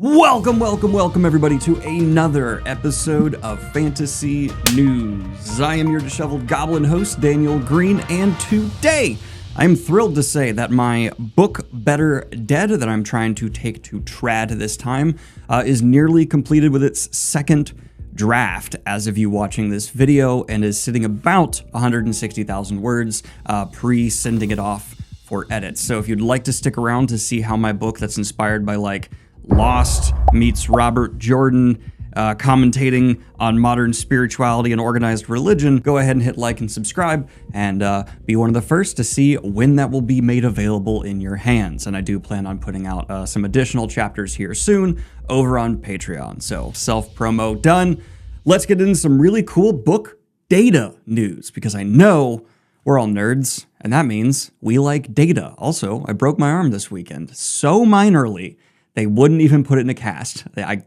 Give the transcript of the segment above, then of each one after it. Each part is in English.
Welcome everybody to another episode of Fantasy News. I am your disheveled goblin host, Daniel Greene, and today I'm thrilled to say that my book Better Dead that I'm trying to take to trad this time is nearly completed with its second draft as of you watching this video and is sitting about 160,000 words pre-sending it off for edits. So if you'd like to stick around to see how my book that's inspired by like Lost meets Robert Jordan commentating on modern spirituality and organized religion, go ahead and hit like and subscribe and be one of the first to see when that will be made available in your hands. And I do plan on putting out some additional chapters here soon over on Patreon. So self-promo done. Let's get into some really cool book data news because I know we're all nerds and that means we like data. Also, I broke my arm this weekend so minorly they wouldn't even put it in a cast. I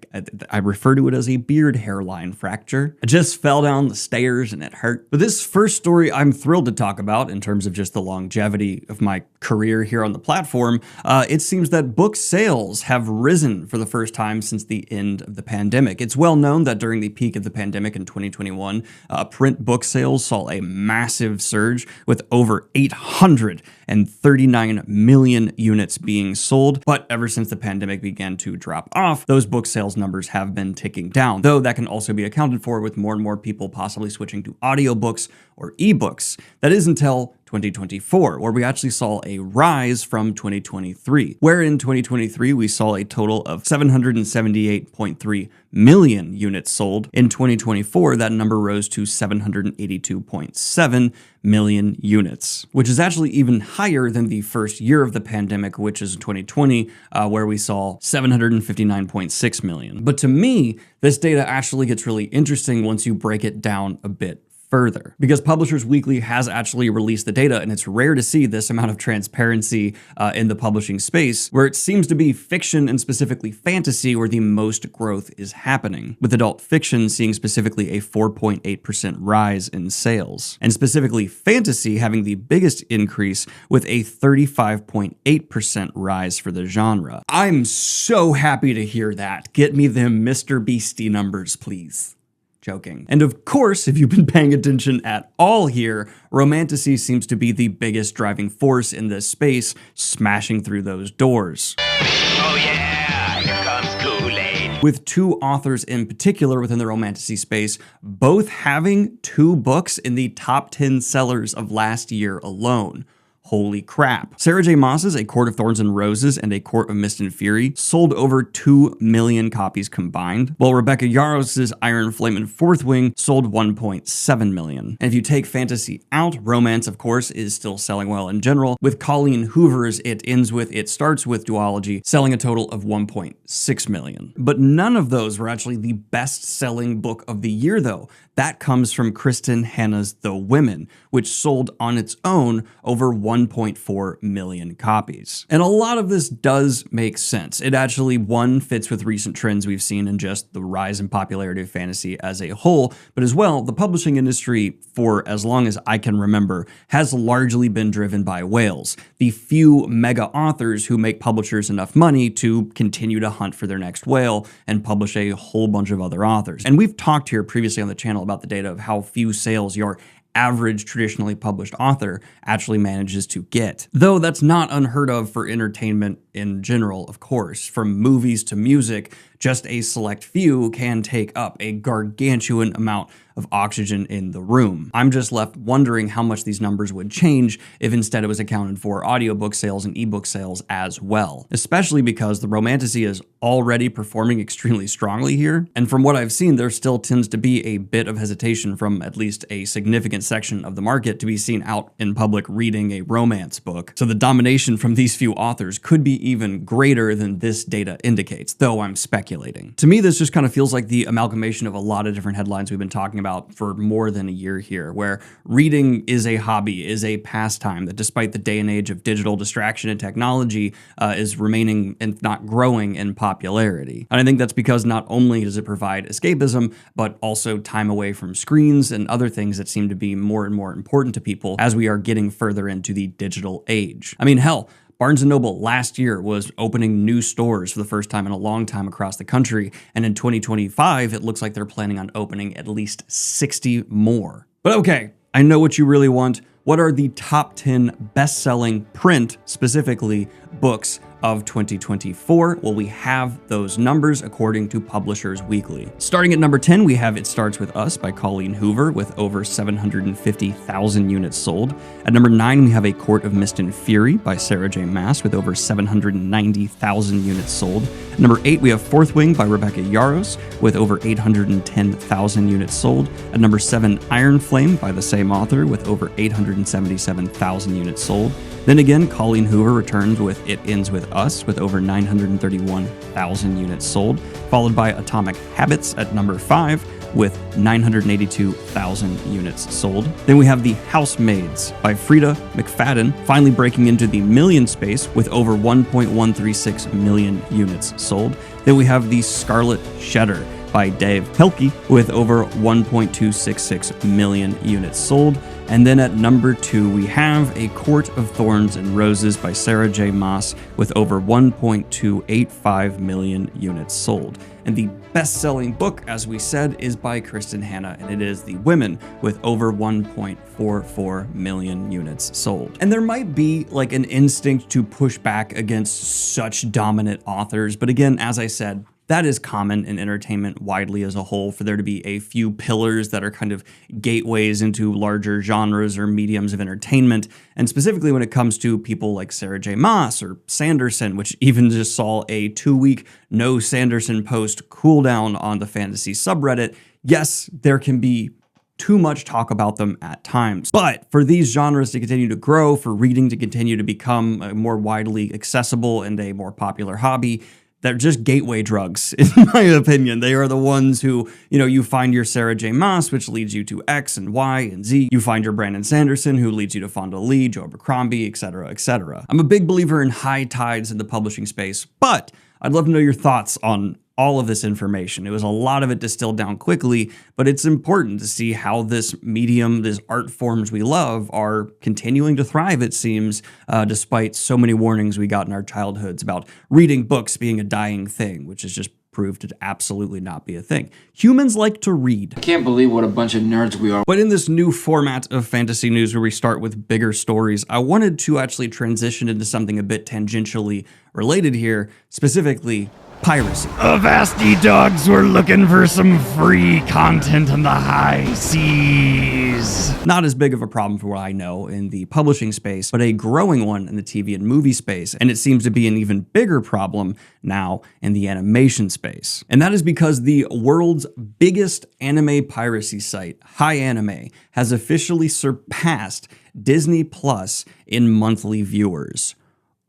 refer to it as a beard hairline fracture. I just fell down the stairs and it hurt. But this first story I'm thrilled to talk about in terms of just the longevity of my career here on the platform. It seems that book sales have risen for the first time since the end of the pandemic. It's well known that during the peak of the pandemic in 2021, print book sales saw a massive surge with over 839 million units being sold. But ever since the pandemic began to drop off, those book sales numbers have been ticking down, though that can also be accounted for with more and more people possibly switching to audiobooks or ebooks. That is until 2024, where we actually saw a rise from 2023, where in 2023 we saw a total of 778.3 million units sold. In 2024, that number rose to 782.7 million units, which is actually even higher than the first year of the pandemic, which is 2020, where we saw 759.6 million. But to me, this data actually gets really interesting once you break it down a bit further, because Publishers Weekly has actually released the data, and it's rare to see this amount of transparency in the publishing space, where it seems to be fiction and specifically fantasy where the most growth is happening, with adult fiction seeing specifically a 4.8% rise in sales, and specifically fantasy having the biggest increase with a 35.8% rise for the genre. I'm so happy to hear that. Get me them Mr. Beastie numbers, please. Joking. And of course, if you've been paying attention at all here, romantasy seems to be the biggest driving force in this space, smashing through those doors. Oh yeah, here comes Kool-Aid. With two authors in particular within the romantasy space, both having 2 books in the top 10 sellers of last year alone. Holy crap. Sarah J. Maas's A Court of Thorns and Roses and A Court of Mist and Fury sold over 2 million copies combined, while Rebecca Yarros's Iron Flame and Fourth Wing sold 1.7 million. And if you take fantasy out, romance, of course, is still selling well in general, with Colleen Hoover's It Ends With, It Starts With duology selling a total of 1.6 million. But none of those were actually the best-selling book of the year, though. That comes from Kristen Hanna's The Women, which sold on its own over 1.4 million copies. And a lot of this does make sense. It actually, one, fits with recent trends we've seen in just the rise in popularity of fantasy as a whole, but as well, the publishing industry, for as long as I can remember, has largely been driven by whales, the few mega authors who make publishers enough money to continue to hunt for their next whale and publish a whole bunch of other authors. And we've talked here previously on the channel about the data of how few sales your average traditionally published author actually manages to get. Though that's not unheard of for entertainment in general, of course. From movies to music, just a select few can take up a gargantuan amount of oxygen in the room. I'm just left wondering how much these numbers would change if instead it was accounted for audiobook sales and ebook sales as well, especially because the romantasy is already performing extremely strongly here. And from what I've seen, there still tends to be a bit of hesitation from at least a significant section of the market to be seen out in public reading a romance book. So the domination from these few authors could be even greater than this data indicates, though I'm speculating. To me, this just kind of feels like the amalgamation of a lot of different headlines we've been talking about for more than a year here, where reading is a hobby, is a pastime that despite the day and age of digital distraction and technology is remaining and not growing in popularity. And I think that's because not only does it provide escapism, but also time away from screens and other things that seem to be more and more important to people as we are getting further into the digital age. I mean, hell, Barnes & Noble last year was opening new stores for the first time in a long time across the country, and in 2025, it looks like they're planning on opening at least 60 more. But okay, I know what you really want. What are the top 10 best-selling print, specifically, books of 2024? Well, we have those numbers according to Publishers Weekly. Starting at number 10, we have It Starts With Us by Colleen Hoover with over 750,000 units sold. At number 9, we have A Court of Mist and Fury by Sarah J. Maas with over 790,000 units sold. At number 8, we have Fourth Wing by Rebecca Yarros with over 810,000 units sold. At number 7, Iron Flame by the same author with over 877,000 units sold. Then again, Colleen Hoover returns with It Ends With Us with over 931,000 units sold, followed by Atomic Habits at number 5 with 982,000 units sold. Then we have The Housemaids by Frida McFadden, finally breaking into the million space with over 1.136 million units sold. Then we have The Scarlet Shedder by Dave Pelkey with over 1.266 million units sold. And then at number 2, we have A Court of Thorns and Roses by Sarah J. Maas with over 1.285 million units sold. And the best-selling book, as we said, is by Kristen Hanna, and it is The Women with over 1.44 million units sold. And there might be like an instinct to push back against such dominant authors, but again, as I said, that is common in entertainment widely as a whole, for there to be a few pillars that are kind of gateways into larger genres or mediums of entertainment. And specifically when it comes to people like Sarah J. Maas or Sanderson, which even just saw a 2-week no Sanderson post cooldown on the fantasy subreddit, yes, there can be too much talk about them at times. But for these genres to continue to grow, for reading to continue to become a more widely accessible and a more popular hobby, they're just gateway drugs, in my opinion. They are the ones who, you find your Sarah J. Maas, which leads you to X and Y and Z. You find your Brandon Sanderson, who leads you to Fonda Lee, Joe Abercrombie, etc., etc. I'm a big believer in high tides in the publishing space, but I'd love to know your thoughts on all of this information. It was a lot of it distilled down quickly, but it's important to see how this medium, these art forms we love, are continuing to thrive, it seems, despite so many warnings we got in our childhoods about reading books being a dying thing, which is just proved to absolutely not be a thing. Humans like to read. I can't believe what a bunch of nerds we are. But in this new format of fantasy news where we start with bigger stories, I wanted to actually transition into something a bit tangentially related here, specifically piracy. Avasti dogs were looking for some free content on the high seas. Not as big of a problem for what I know in the publishing space, but a growing one in the TV and movie space. And it seems to be an even bigger problem now in the animation space. And that is because the world's biggest anime piracy site, High Anime, has officially surpassed Disney Plus in monthly viewers.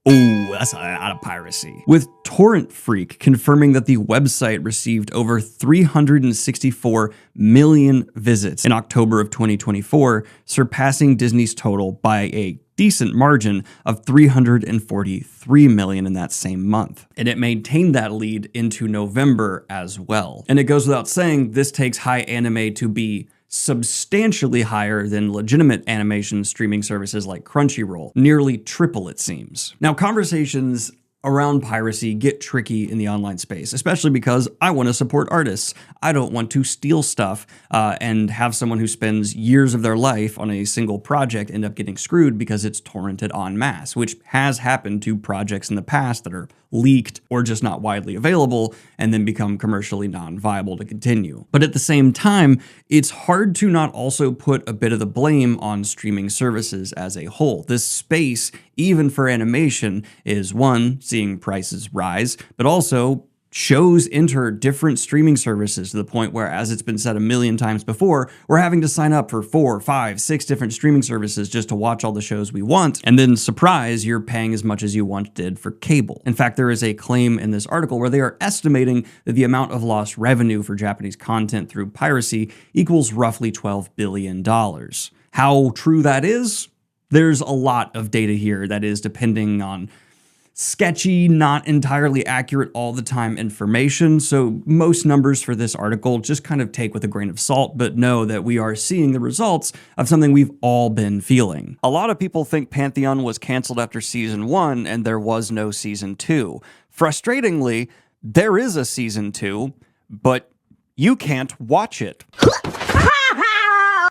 Oh, that's a lot of piracy. With Torrent Freak confirming that the website received over 364 million visits in October of 2024, surpassing Disney's total by a decent margin of 343 million in that same month. And it maintained that lead into November as well. And it goes without saying, this takes High Anime to be substantially higher than legitimate animation streaming services like Crunchyroll, nearly triple it seems. Now, conversations around piracy get tricky in the online space, especially because I want to support artists. I don't want to steal stuff and have someone who spends years of their life on a single project end up getting screwed because it's torrented en masse, which has happened to projects in the past that are leaked or just not widely available and then become commercially non-viable to continue. But at the same time, it's hard to not also put a bit of the blame on streaming services as a whole. This space, even for animation, is one, seeing prices rise, but also shows enter different streaming services to the point where, as it's been said a million times before, we're having to sign up for 4, 5, 6 different streaming services just to watch all the shows we want, and then surprise, you're paying as much as you once did for cable. In fact, there is a claim in this article where they are estimating that the amount of lost revenue for Japanese content through piracy equals roughly $12 billion. How true that is? There's a lot of data here that is depending on sketchy, not entirely accurate all the time information, so most numbers for this article just kind of take with a grain of salt, but know that we are seeing the results of something we've all been feeling. A lot of people think Pantheon was canceled after season 1 and there was no season 2. Frustratingly, there is a season 2, but you can't watch it.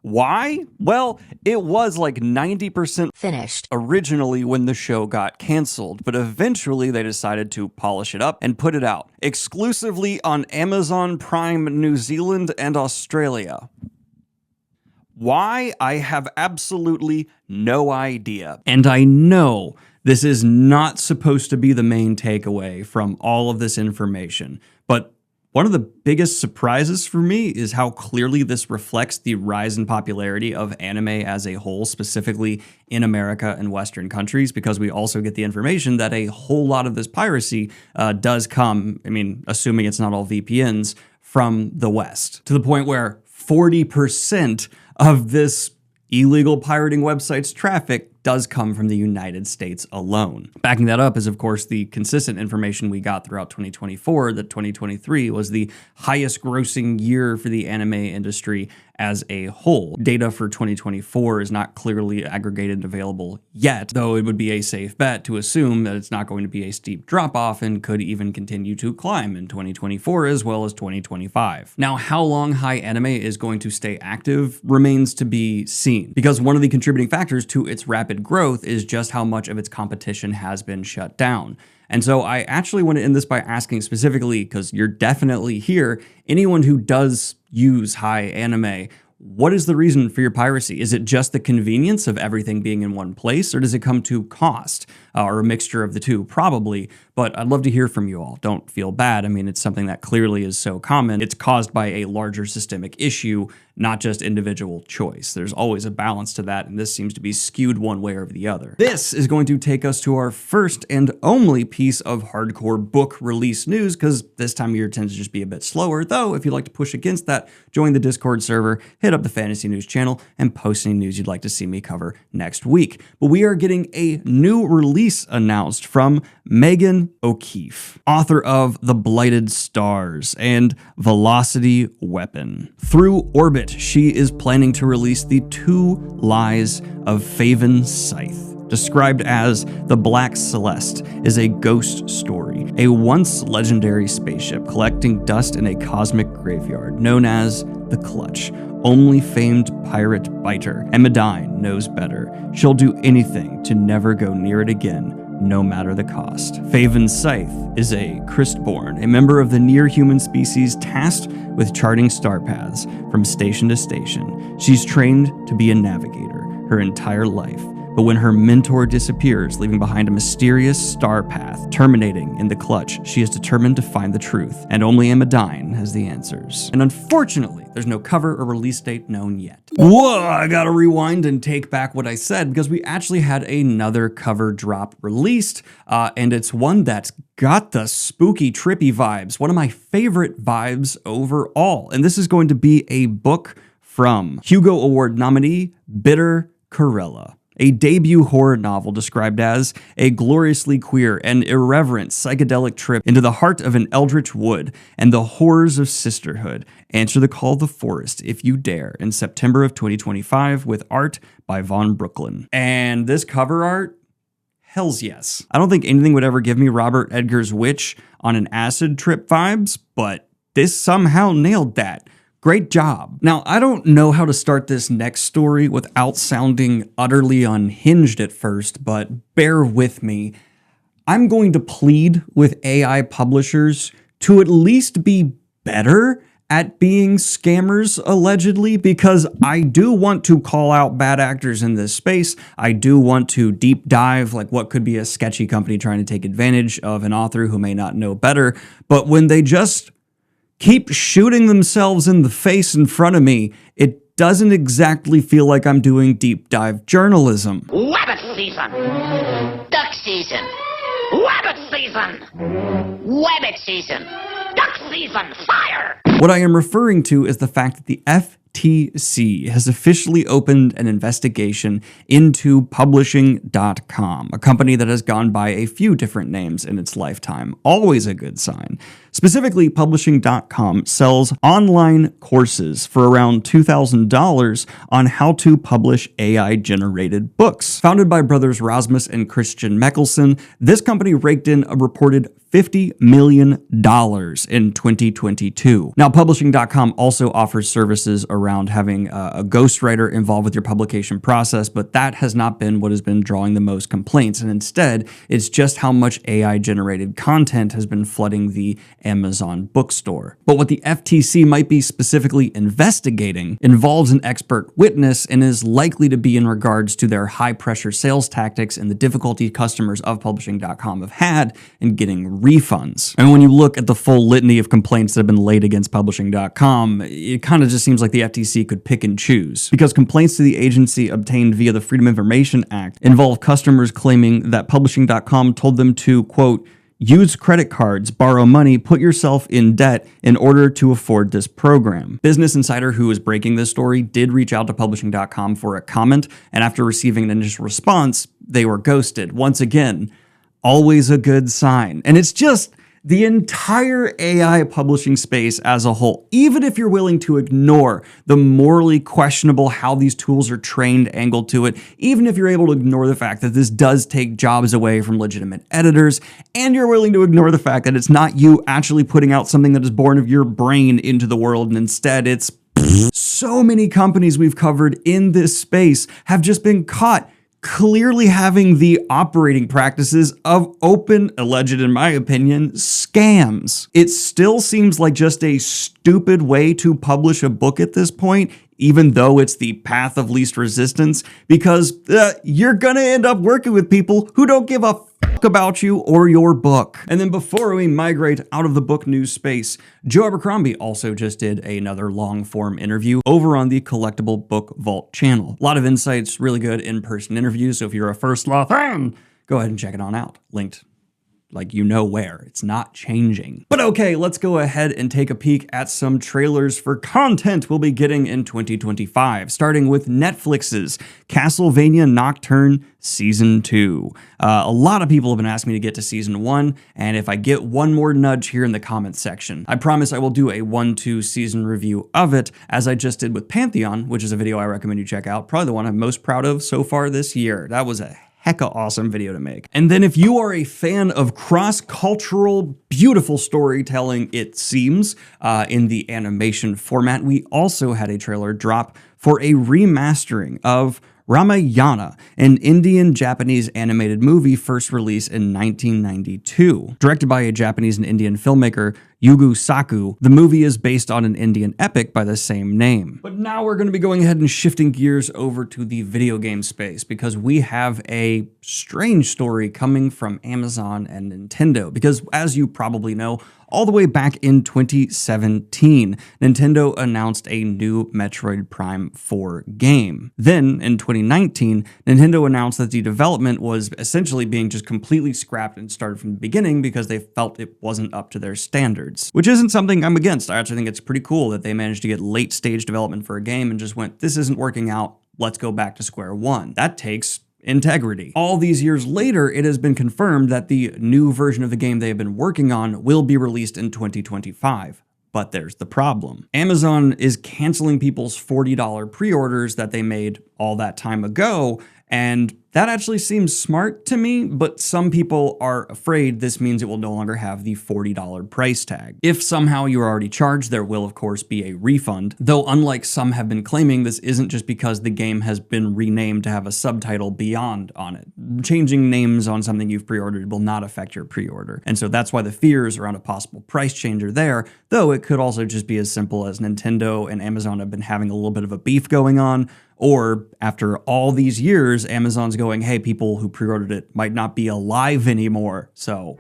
Why? Well, it was like 90% finished originally when the show got canceled, but eventually they decided to polish it up and put it out exclusively on Amazon Prime New Zealand and Australia. Why? I have absolutely no idea. And I know this is not supposed to be the main takeaway from all of this information, but one of the biggest surprises for me is how clearly this reflects the rise in popularity of anime as a whole, specifically in America and Western countries, because we also get the information that a whole lot of this piracy does come, I mean, assuming it's not all VPNs, from the West, to the point where 40% of this illegal pirating websites traffic does come from the United States alone. Backing that up is, of course, the consistent information we got throughout 2024 that 2023 was the highest grossing year for the anime industry as a whole. Data for 2024 is not clearly aggregated and available yet, though it would be a safe bet to assume that it's not going to be a steep drop-off and could even continue to climb in 2024 as well as 2025. Now, how long high anime is going to stay active remains to be seen, because one of the contributing factors to its rapid growth is just how much of its competition has been shut down. And so I actually want to end this by asking specifically, because you're definitely here, anyone who does use high anime, what is the reason for your piracy? Is it just the convenience of everything being in one place, or does it come to cost, or a mixture of the two? Probably, but I'd love to hear from you all. Don't feel bad. I mean, it's something that clearly is so common. It's caused by a larger systemic issue, not just individual choice. There's always a balance to that, and this seems to be skewed one way or the other. This is going to take us to our first and only piece of hardcore book release news, because this time of year tends to just be a bit slower, though if you'd like to push against that, join the Discord server, hit up the Fantasy News channel, and post any news you'd like to see me cover next week. But we are getting a new release announced from Megan O'Keefe, author of The Blighted Stars and Velocity Weapon. Through Orbit, she is planning to release the 2 Lies of Faven Sythe. Described as The Black Celeste, is a ghost story, a once legendary spaceship collecting dust in a cosmic graveyard known as the Clutch. Only famed pirate Biter, Emmedyne, knows better. She'll do anything to never go near it again, no matter the cost. Faven Sythe is a Christborn, a member of the near-human species tasked with charting star paths from station to station. She's trained to be a navigator her entire life, but when her mentor disappears, leaving behind a mysterious star path terminating in the Clutch, she is determined to find the truth, and only Emmedyne has the answers. And unfortunately, there's no cover or release date known yet. Whoa, I gotta rewind and take back what I said, because we actually had another cover drop released, and it's one that's got the spooky, trippy vibes, one of my favorite vibes overall. And this is going to be a book from Hugo Award nominee Bitter Corella. A debut horror novel described as a gloriously queer and irreverent psychedelic trip into the heart of an eldritch wood and the horrors of sisterhood. Answer the call of the forest if you dare in September of 2025 with art by Von Brooklyn. And this cover art? Hells yes. I don't think anything would ever give me Robert Edgar's Witch on an acid trip vibes, but this somehow nailed that. Great job. Now, I don't know how to start this next story without sounding utterly unhinged at first, but bear with me. I'm going to plead with AI publishers to at least be better at being scammers, allegedly, because I do want to call out bad actors in this space. I do want to deep dive like what could be a sketchy company trying to take advantage of an author who may not know better, but when they just keep shooting themselves in the face in front of me, it doesn't exactly feel like I'm doing deep dive journalism. Rabbit season! Duck season! Rabbit season! Rabbit season! Duck season! Fire! What I am referring to is the fact that the FTC FTC has officially opened an investigation into Publishing.com, a company that has gone by a few different names in its lifetime. Always a good sign. Specifically, Publishing.com sells online courses for around $2,000 on how to publish AI-generated books. Founded by brothers Rasmus and Christian Meckelson, this company raked in a reported $50 million in 2022. Now, Publishing.com also offers services around having a ghostwriter involved with your publication process, but that has not been what has been drawing the most complaints. And instead, it's just how much AI-generated content has been flooding the Amazon bookstore. But what the FTC might be specifically investigating involves an expert witness and is likely to be in regards to their high-pressure sales tactics and the difficulty customers of Publishing.com have had in getting refunds. And when you look at the full litany of complaints that have been laid against Publishing.com, it kind of just seems like the FTC could pick and choose, because complaints to the agency obtained via the Freedom of Information Act involve customers claiming that Publishing.com told them to, quote, use credit cards, borrow money, put yourself in debt in order to afford this program. Business Insider, who is breaking this story, did reach out to Publishing.com for a comment, and after receiving an initial response, they were ghosted. Once again, always a good sign. And it's just the entire AI publishing space as a whole, even if you're willing to ignore the morally questionable how these tools are trained angle to it, even if you're able to ignore the fact that this does take jobs away from legitimate editors, and you're willing to ignore the fact that it's not you actually putting out something that is born of your brain into the world, and instead it's so many companies we've covered in this space have just been caught clearly having the operating practices of open, alleged in my opinion, scams. It still seems like just a stupid way to publish a book at this point, even though it's the path of least resistance, because you're gonna end up working with people who don't give a fuck about you or your book. And then before we migrate out of the book news space, Joe Abercrombie also just did another long-form interview over on the Collectible Book Vault channel. A lot of insights, really good in-person interviews, so if you're a First Law fan, go ahead and check it on out. Linked like you know where. It's not changing. But okay, let's go ahead and take a peek at some trailers for content we'll be getting in 2025, starting with Netflix's Castlevania Nocturne Season 2. A lot of people have been asking me to get to Season 1, and if I get one more nudge here in the comments section, I promise I will do a 1-2 season review of it, as I just did with Pantheon, which is a video I recommend you check out, probably the one I'm most proud of so far this year. That was a hecka awesome video to make. And then if you are a fan of cross-cultural, beautiful storytelling, it seems, in the animation format, we also had a trailer drop for a remastering of Ramayana, an Indian-Japanese animated movie first released in 1992. Directed by a Japanese and Indian filmmaker, Yugo Saku, the movie is based on an Indian epic by the same name. But now we're going to be going ahead and shifting gears over to the video game space, because we have a strange story coming from Amazon and Nintendo. Because as you probably know, all the way back in 2017, Nintendo announced a new Metroid Prime 4 game. Then, in 2019, Nintendo announced that the development was essentially being just completely scrapped and started from the beginning because they felt it wasn't up to their standards. Which isn't something I'm against. I actually think it's pretty cool that they managed to get late-stage development for a game and just went, this isn't working out, let's go back to square one. That takes integrity. All these years later, it has been confirmed that the new version of the game they have been working on will be released in 2025. But there's the problem. Amazon is canceling people's $40 pre-orders that they made all that time ago, and that actually seems smart to me, but some people are afraid this means it will no longer have the $40 price tag. If somehow you are already charged, there will of course be a refund, though unlike some have been claiming, this isn't just because the game has been renamed to have a subtitle Beyond on it. Changing names on something you've pre-ordered will not affect your pre-order, and so that's why the fears around a possible price change are there, though it could also just be as simple as Nintendo and Amazon have been having a little bit of a beef going on, or after all these years, Amazon's going, hey, people who pre-ordered it might not be alive anymore, so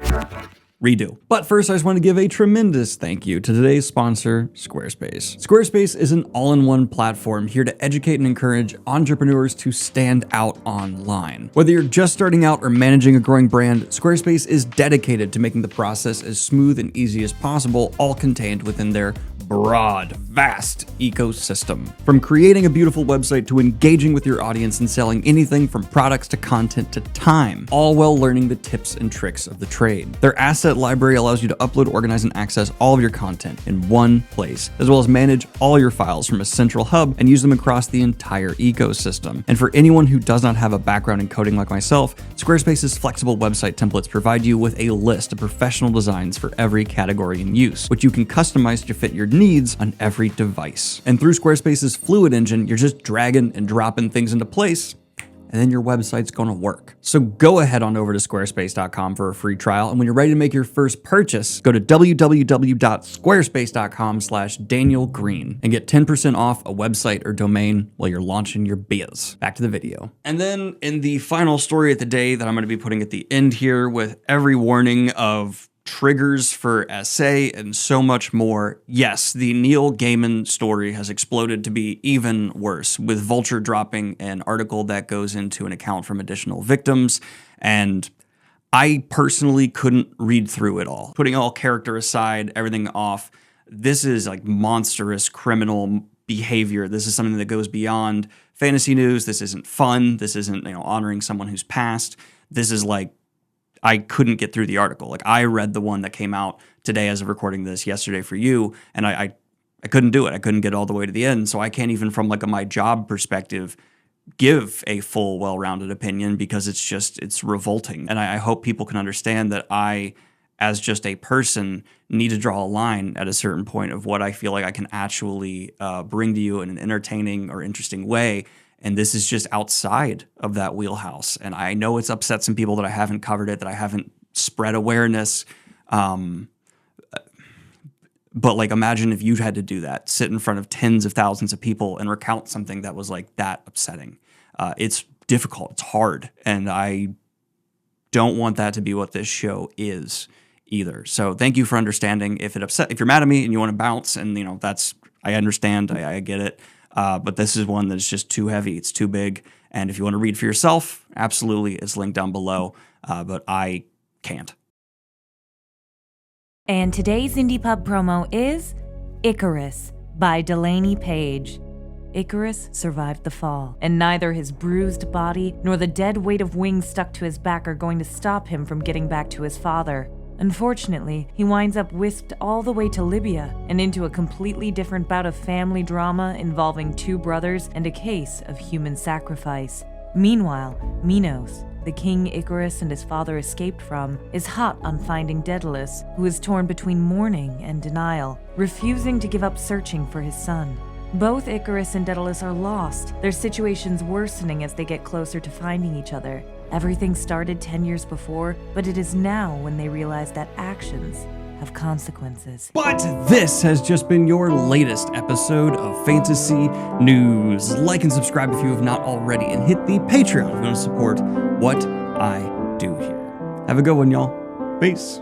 redo. But first, I just want to give a tremendous thank you to today's sponsor, Squarespace. Squarespace is an all-in-one platform here to educate and encourage entrepreneurs to stand out online. Whether you're just starting out or managing a growing brand, Squarespace is dedicated to making the process as smooth and easy as possible, all contained within their broad, vast ecosystem. From creating a beautiful website to engaging with your audience and selling anything from products to content to time, all while learning the tips and tricks of the trade. Their asset library allows you to upload, organize, and access all of your content in one place, as well as manage all your files from a central hub and use them across the entire ecosystem. And for anyone who does not have a background in coding like myself, Squarespace's flexible website templates provide you with a list of professional designs for every category in use, which you can customize to fit your needs on every device. And through Squarespace's Fluid engine, you're just dragging and dropping things into place, and then your website's gonna work. So go ahead on over to squarespace.com for a free trial, and when you're ready to make your first purchase, go to www.squarespace.com/Daniel Greene and get 10% off a website or domain while you're launching your biz. Back to the video. And then in the final story of the day that I'm gonna be putting at the end here, with every warning of triggers for essay and so much more. Yes, the Neil Gaiman story has exploded to be even worse, with Vulture dropping an article that goes into an account from additional victims, and I personally couldn't read through it all. Putting all character aside, everything off, this is like monstrous criminal behavior. This is something that goes beyond fantasy news. This isn't fun. This isn't, honoring someone who's passed. This is like, I couldn't get through the article. Like, I read the one that came out today as of recording this, yesterday for you, and I couldn't do it. I couldn't get all the way to the end, so I can't even from like my job perspective give a full, well-rounded opinion, because it's revolting. And I hope people can understand that I, as just a person, need to draw a line at a certain point of what I feel like I can actually bring to you in an entertaining or interesting way. And this is just outside of that wheelhouse. And I know it's upset some people that I haven't covered it, that I haven't spread awareness. But like, imagine if you had to do that, sit in front of tens of thousands of people and recount something that was like that upsetting. It's difficult, it's hard. And I don't want that to be what this show is either. So thank you for understanding. If you're mad at me and you want to bounce, and I understand, I get it. But this is one that's just too heavy. It's too big. And if you want to read for yourself, absolutely, it's linked down below. But I can't. And today's Indie Pub promo is Icarus by Delaney Page. Icarus survived the fall, and neither his bruised body nor the dead weight of wings stuck to his back are going to stop him from getting back to his father. Unfortunately, he winds up whisked all the way to Libya and into a completely different bout of family drama involving two brothers and a case of human sacrifice. Meanwhile, Minos, the king Icarus and his father escaped from, is hot on finding Daedalus, who is torn between mourning and denial, refusing to give up searching for his son. Both Icarus and Daedalus are lost, their situations worsening as they get closer to finding each other. Everything started 10 years before, but it is now when they realize that actions have consequences. But this has just been your latest episode of Fantasy News. Like and subscribe if you have not already, and hit the Patreon if you want to support what I do here. Have a good one, y'all. Peace.